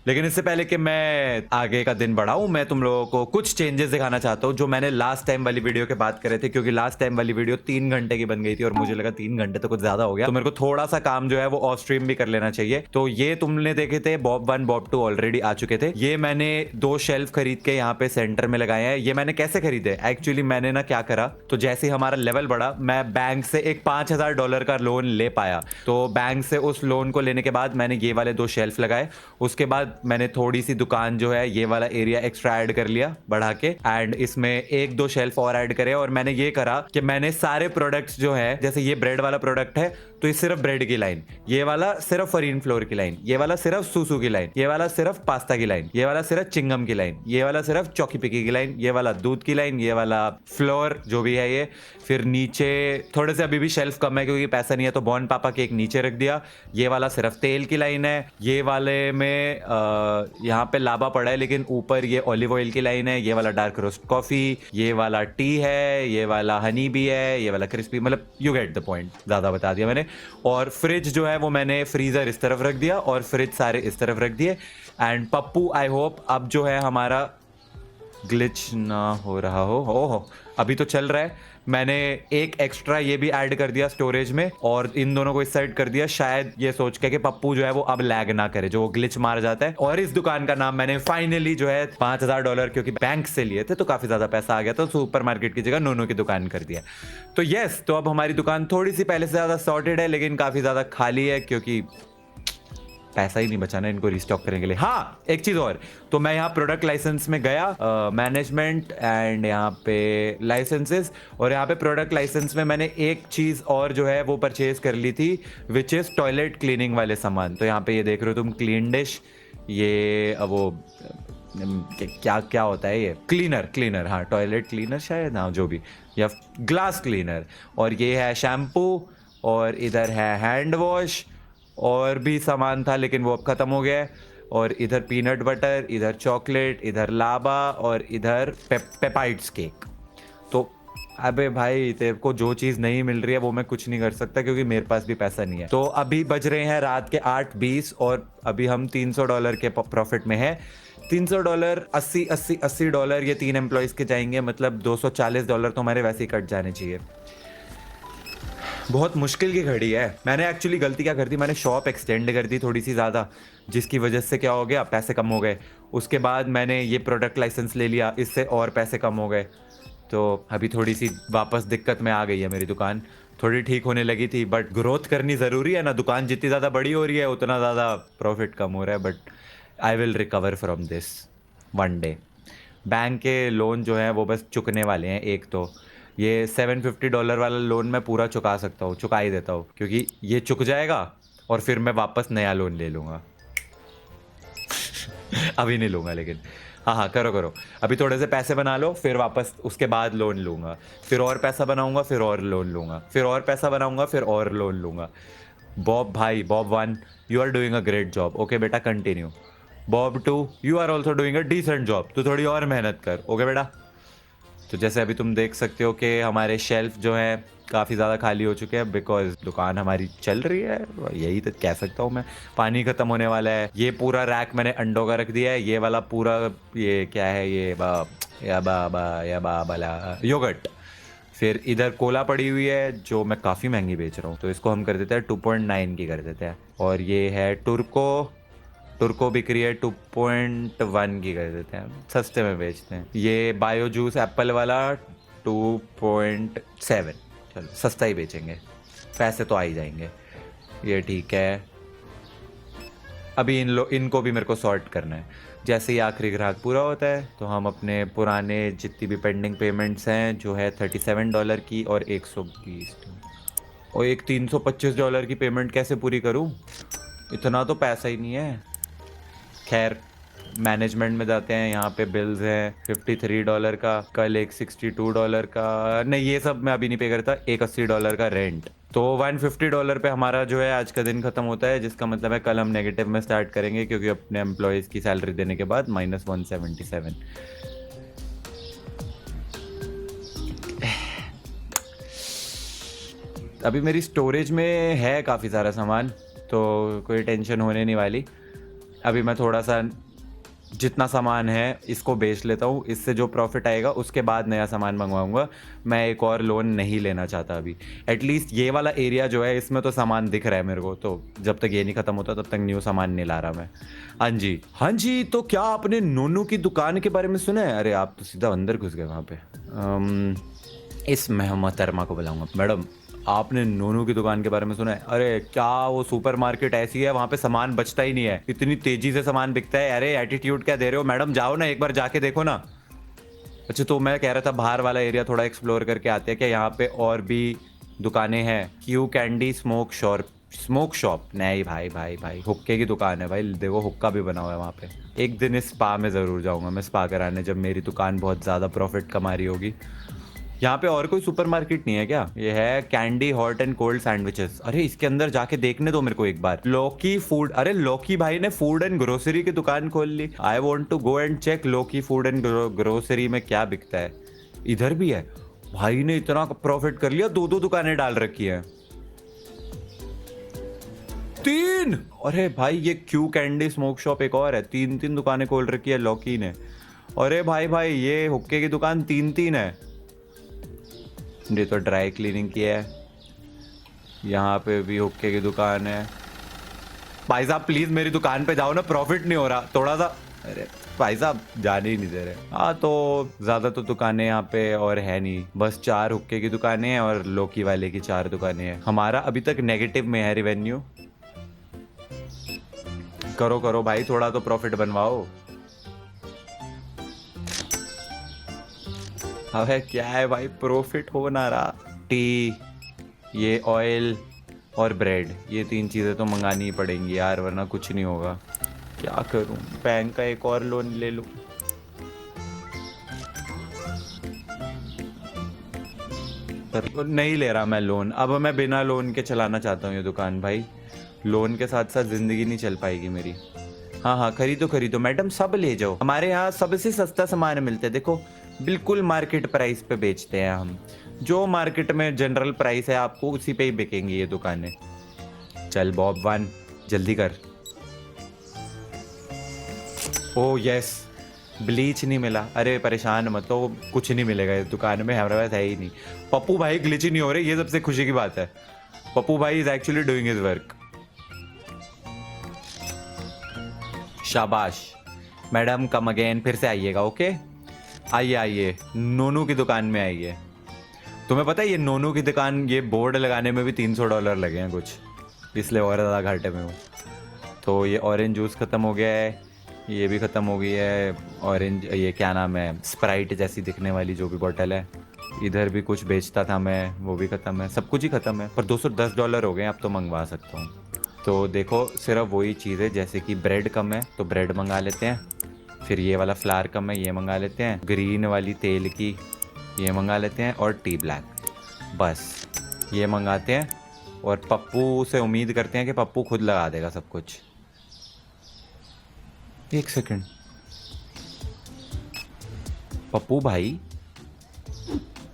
लेकिन इससे पहले कि मैं आगे का दिन बढ़ाऊं, मैं तुम लोगों को कुछ चेंजेस दिखाना चाहता हूं जो मैंने लास्ट टाइम वाली वीडियो के बात करे थे, क्योंकि लास्ट टाइम वाली वीडियो 3 घंटे की बन गई थी और मुझे लगा 3 घंटे तो कुछ ज्यादा हो गया, तो मेरे को थोड़ा सा काम जो है वो ऑफ स्ट्रीम भी कर लेना चाहिए। तो ये तुमने देखे थे बॉब 1 बॉब 2 ऑलरेडी आ चुके थे। ये मैंने 2 शेल्फ खरीद के यहाँ पे सेंटर में लगाए हैं। ये मैंने कैसे खरीदे, एक्चुअली मैंने ना क्या करा, तो जैसे ही हमारा लेवल बढ़ा मैं बैंक से एक $5000 का लोन ले पाया। तो बैंक से उस लोन को लेने के बाद मैंने ये वाले 2 शेल्फ लगाए। उसके बाद मैंने थोड़ी सी दुकान जो है ये वाला एरिया एक्स्ट्रा ऐड कर लिया बढ़ा के, एंड इसमें 1-2 शेल्फ और ऐड करे। और मैंने ये करा कि मैंने सारे प्रोडक्ट्स जो है, जैसे ये ब्रेड वाला प्रोडक्ट है तो ये सिर्फ ब्रेड की लाइन, ये वाला सिर्फ फरीन फ्लोर की लाइन, ये वाला सिर्फ सूसू की लाइन, ये वाला सिर्फ पास्ता की लाइन, ये वाला सिर्फ चिंगम की लाइन, ये वाला सिर्फ चौकी पिकी की लाइन, ये वाला दूध की लाइन, ये वाला फ्लोर जो भी है ये। फिर नीचे थोड़े से अभी भी शेल्फ कम है क्योंकि पैसा नहीं है, तो बॉर्न पापा केक नीचे रख दिया। ये वाला सिर्फ तेल की लाइन है। ये वाले में यहाँ पे लाबा पड़ा है लेकिन ऊपर ये ऑलिव ऑयल की लाइन है। ये वाला डार्क रोस्ट कॉफी, ये वाला टी है, ये वाला हनी भी है, ये वाला क्रिस्पी, मतलब यू गेट द पॉइंट, ज्यादा बता दिया मैंने। और फ्रिज जो है वो मैंने फ्रीजर इस तरफ रख दिया और फ्रिज सारे इस तरफ रख दिए। एंड पप्पू आई होप अब जो है हमारा ग्लिच ना हो रहा हो। ओहो अभी तो चल रहा है। मैंने एक एक्स्ट्रा ये भी ऐड कर दिया स्टोरेज में और इन दोनों को इस साइड कर दिया, शायद ये सोच के कि पप्पू जो है वो अब लैग ना करे, जो वो ग्लिच मार जाता है। और इस दुकान का नाम मैंने फाइनली जो है $5000 क्योंकि बैंक से लिए थे तो काफी ज्यादा पैसा आ गया, तो सुपर मार्केट की जगह नोनो की दुकान कर दिया। तो यस, तो अब हमारी दुकान थोड़ी सी पहले से ज्यादा सॉर्टेड है लेकिन काफी ज्यादा खाली है क्योंकि पैसा ही नहीं बचाना इनको रिस्टॉक करने के लिए। हाँ एक चीज और, तो मैं यहाँ प्रोडक्ट लाइसेंस में गया, मैनेजमेंट एंड यहाँ पे लाइसेंसेस, और यहाँ पे प्रोडक्ट लाइसेंस में मैंने एक चीज और जो है वो परचेज कर ली थी, विच इज टॉयलेट क्लीनिंग वाले सामान। तो यहाँ पे ये देख रहे हो तुम, क्लीन डिश, ये वो क्या क्या होता है ये, क्लीनर, हाँ टॉयलेट क्लीनर शायद, हाँ जो भी, या ग्लास क्लीनर। और ये है शैम्पू, और इधर है हैंड वॉश, और भी सामान था लेकिन वो अब ख़त्म हो गया है। और इधर पीनट बटर, इधर चॉकलेट, इधर लाबा, और इधर पेपाइड्स केक। तो अबे भाई तेरे को जो चीज़ नहीं मिल रही है वो मैं कुछ नहीं कर सकता क्योंकि मेरे पास भी पैसा नहीं है। तो अभी बज रहे हैं रात के 8:20 और अभी हम $300 के प्रॉफिट में है। $300, $80 ये 3 एम्प्लॉयज़ के जाएंगे, मतलब $240 तो हमारे वैसे ही कट जाने चाहिए। बहुत मुश्किल की घड़ी है। मैंने एक्चुअली गलती क्या कर दी, मैंने शॉप एक्सटेंड कर दी थोड़ी सी ज़्यादा, जिसकी वजह से क्या हो गया, पैसे कम हो गए। उसके बाद मैंने ये प्रोडक्ट लाइसेंस ले लिया, इससे और पैसे कम हो गए। तो अभी थोड़ी सी वापस दिक्कत में आ गई है मेरी दुकान, थोड़ी ठीक होने लगी थी, बट ग्रोथ करनी ज़रूरी है ना। दुकान जितनी ज़्यादा बड़ी हो रही है उतना ज़्यादा प्रॉफिट कम हो रहा है, but I will recover from this one day. Bank के लोन जो हैं वो बस चुकने वाले हैं। एक तो ये $750 वाला लोन मैं पूरा चुका सकता हूँ, चुका ही देता हूँ, क्योंकि ये चुक जाएगा और फिर मैं वापस नया लोन ले लूँगा। अभी नहीं लूँगा लेकिन, हाँ करो, अभी थोड़े से पैसे बना लो, फिर वापस उसके बाद लोन लूँगा, फिर और पैसा बनाऊँगा, फिर और लोन लूँगा, फिर और पैसा बनाऊँगा, फिर और लोन लूँगा। बॉब भाई, Bob 1 you are doing a great job, okay बेटा continue. Bob 2 you are also doing a decent job, तो थोड़ी और मेहनत कर, ओके बेटा। तो जैसे अभी तुम देख सकते हो कि हमारे शेल्फ जो हैं काफ़ी ज़्यादा खाली हो चुके हैं, बिकॉज दुकान हमारी चल रही है, यही तो कह सकता हूँ मैं। पानी ख़त्म होने वाला है। ये पूरा रैक मैंने अंडों का रख दिया है। ये वाला पूरा, ये क्या है, ये योगर्ट। फिर इधर कोला पड़ी हुई है जो मैं काफ़ी महंगी बेच रहा हूँ, तो इसको हम कर देते हैं 2.9 की कर देते हैं। और ये है टुर्को बिक रही है 2.1 की कर देते हैं, सस्ते में बेचते हैं। ये बायो जूस एप्पल वाला 2.7, चलो सस्ता ही बेचेंगे, पैसे तो आ ही जाएंगे। ये ठीक है। अभी इनको भी मेरे को सॉर्ट करना है। जैसे ही आखिरी ग्राहक पूरा होता है तो हम अपने पुराने जितनी भी पेंडिंग पेमेंट्स हैं, जो है $37 की और 120, और एक $325 की पेमेंट कैसे पूरी करूं, इतना तो पैसा ही नहीं है। खैर मैनेजमेंट में जाते हैं, यहाँ पे बिल्स हैं $53 का, कल एक $62 का, नहीं ये सब मैं अभी नहीं पे करता, एक $80 का रेंट। तो $150 पे हमारा जो है आज का दिन खत्म होता है, जिसका मतलब है कल हम नेगेटिव में स्टार्ट करेंगे क्योंकि अपने एम्प्लॉयज़ की सैलरी देने के बाद -177। अभी मेरी स्टोरेज में है काफ़ी सारा सामान, तो कोई टेंशन होने नहीं वाली। अभी मैं थोड़ा सा जितना सामान है इसको बेच लेता हूँ, इससे जो प्रॉफिट आएगा उसके बाद नया सामान मंगवाऊंगा। मैं एक और लोन नहीं लेना चाहता अभी। एटलीस्ट ये वाला एरिया जो है इसमें तो सामान दिख रहा है मेरे को, तो जब तक ये नहीं खत्म होता तब तक न्यू सामान नहीं ला रहा मैं। हाँ जी, हाँ जी। तो क्या आपने नोनू की दुकान के बारे में सुना है? अरे आप तो सीधा अंदर घुस गए वहाँ पे। इस मोहतरमा को बुलाऊंगा। मैडम, आपने नोनू की दुकान के बारे में सुना है? अरे क्या वो सुपरमार्केट ऐसी है, वहाँ पे सामान बचता ही नहीं है, इतनी तेजी से सामान बिकता है। अरे एटीट्यूड क्या दे रहे हो मैडम, जाओ ना एक बार जाके देखो ना। अच्छा, तो मैं कह रहा था बाहर वाला एरिया थोड़ा एक्सप्लोर करके आते हैं क्या? यहाँ पे और भी दुकानें हैं। क्यू कैंडी स्मोक शॉप नहीं भाई, भाई हुक्के की दुकान है भाई। देखो हुक्का भी बना हुआ है वहाँ पे। एक दिन इस स्पा में ज़रूर जाऊँगा मैं, स्पा कराने, जब मेरी दुकान बहुत ज़्यादा प्रॉफिट कमा रही होगी। यहाँ पे और कोई सुपरमार्केट नहीं है क्या? ये है candy hot and cold sandwiches. अरे इसके अंदर जाके देखने दो मेरे को एक बार। लॉकी फूड, अरे लॉकी भाई ने फूड एंड ग्रोसरी की दुकान खोल ली। I want to go and check Lockie food and grocery में क्या बिकता है। इधर भी है। भाई ने इतना प्रॉफिट कर लिया, 2-2 दुकानें डाल रखी है। 3। अरे भाई ये क्यू कैंडी स्मोक शॉप एक और है, 3-3 दुकानें खोल रखी है लॉकी ने। अरे भाई ये हुक्के की दुकान 3-3 है। ये तो ड्राई क्लीनिंग की है। यहाँ पे भी हुक्के की दुकान है। भाई साहब प्लीज मेरी दुकान पे जाओ ना, प्रॉफिट नहीं हो रहा थोड़ा सा। अरे भाई साहब जाने ही नहीं दे रहे। हाँ तो ज्यादा तो दुकानें यहाँ पे और है नहीं, बस 4 हुक्के की दुकानें हैं और लोकी वाले की 4 दुकानें हैं। हमारा अभी तक नेगेटिव में है रिवेन्यू। करो भाई, थोड़ा तो प्रॉफिट बनवाओ। अबे क्या है भाई, प्रॉफिट हो ना रहा। टी, ये ऑयल और ब्रेड, ये 3 चीज़ें तो मंगानी ही पड़ेंगी यार, वरना कुछ नहीं होगा। क्या करूं, बैंक का एक और लोन ले लूं। नहीं ले रहा मैं लोन, अब मैं बिना लोन के चलाना चाहता हूँ ये दुकान भाई। लोन के साथ साथ जिंदगी नहीं चल पाएगी मेरी। हाँ खरीदो मैडम, सब ले जाओ। हमारे यहाँ सबसे सस्ता सामान मिलता है, देखो बिल्कुल मार्केट प्राइस पे बेचते हैं हम। जो मार्केट में जनरल प्राइस है आपको उसी पे ही बिकेंगी ये दुकानें। चल बॉब वन जल्दी कर। ओ यस, ब्लीच नहीं मिला। अरे परेशान मत हो, कुछ नहीं मिलेगा इस दुकान में, हमारे पास है ही नहीं। पप्पू भाई ग्लिच ही नहीं हो रहे, ये सबसे खुशी की बात है। पप्पू भाई is actually doing his work. शाबाश मैडम, कम अगेन, फिर से आइएगा। ओके आइए नोनू की दुकान में आइए। तुम्हें पता है ये नोनू की दुकान, ये बोर्ड लगाने में भी $300 लगे हैं कुछ, इसलिए और ज़्यादा घाटे में हूँ। तो ये ऑरेंज जूस ख़त्म हो गया है, ये भी ख़त्म हो गई है ऑरेंज, ये क्या नाम है, स्प्राइट जैसी दिखने वाली जो भी बोतल है। इधर भी कुछ बेचता था मैं, वो भी ख़त्म है, सब कुछ ही ख़त्म है। पर $210 हो गए, अब तो मंगवा सकता हूँ। तो देखो सिर्फ वही चीज़ है, जैसे कि ब्रेड कम है तो ब्रेड मंगा लेते हैं, फिर ये वाला फ्लावर कम है ये मंगा लेते हैं, ग्रीन वाली तेल की ये मंगा लेते हैं, और टी ब्लैक, बस ये मंगाते हैं। और पप्पू से उम्मीद करते हैं कि पप्पू खुद लगा देगा सब कुछ। एक सेकंड, पप्पू भाई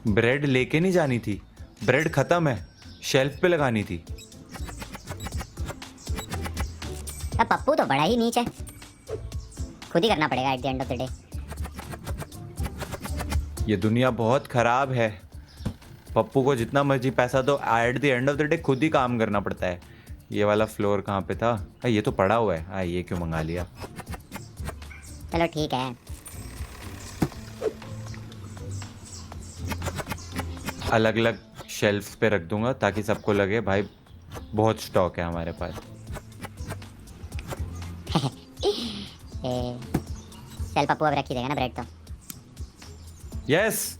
ब्रेड लेके नहीं जानी थी, ब्रेड खत्म है, शेल्फ पे लगानी थी। अब पप्पू तो बड़ा ही नीच है, खुद ही करना पड़ेगा at the end of the day. ये दुनिया बहुत खराब है, पप्पू को जितना मर्जी पैसा दो, at the end of the day खुद ही काम करना पड़ता है। ये वाला फ्लोर कहाँ पे था? ये तो पड़ा हुआ है, ये क्यों मंगा लिया। चलो ठीक है, अलग अलग शेल्फ्स पे रख दूंगा ताकि सबको लगे भाई बहुत स्टॉक है हमारे पास। चल पप्पू अब रख ही देगा ना ब्रेड तो। Yes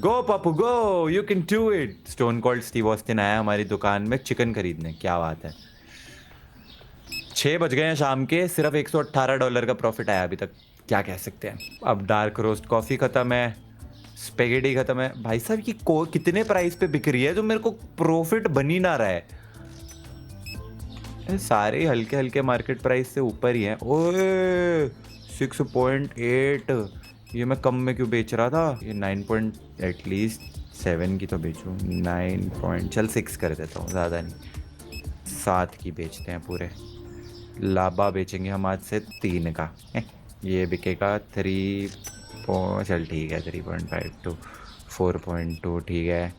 go Pappu go, you can do it. Stone cold Steve Austin आया हमारी दुकान में चिकन खरीदने, क्या बात है। 6 बज गए हैं शाम के, सिर्फ $118 का प्रॉफिट आया अभी तक, क्या कह सकते हैं। अब डार्क रोस्ट कॉफ़ी ख़त्म है, स्पेगेटी ख़त्म है। भाई साहब ये कितने प्राइस पे बिक रही है जो मेरे को प्रॉफिट बन ही ना रहा है। सारे हल्के हल्के मार्केट प्राइस से ऊपर ही हैं। ओए 6.8, ये मैं कम में क्यों बेच रहा था। ये 9 एटलीस्ट 7 की तो बेचूँ, 9 चल 6 कर देता हूँ, ज़्यादा नहीं, 7 की बेचते हैं पूरे। लाबा बेचेंगे हम आज से 3 का। ये बिकेगा 3 चल ठीक है 3.52 4.2 ठीक है।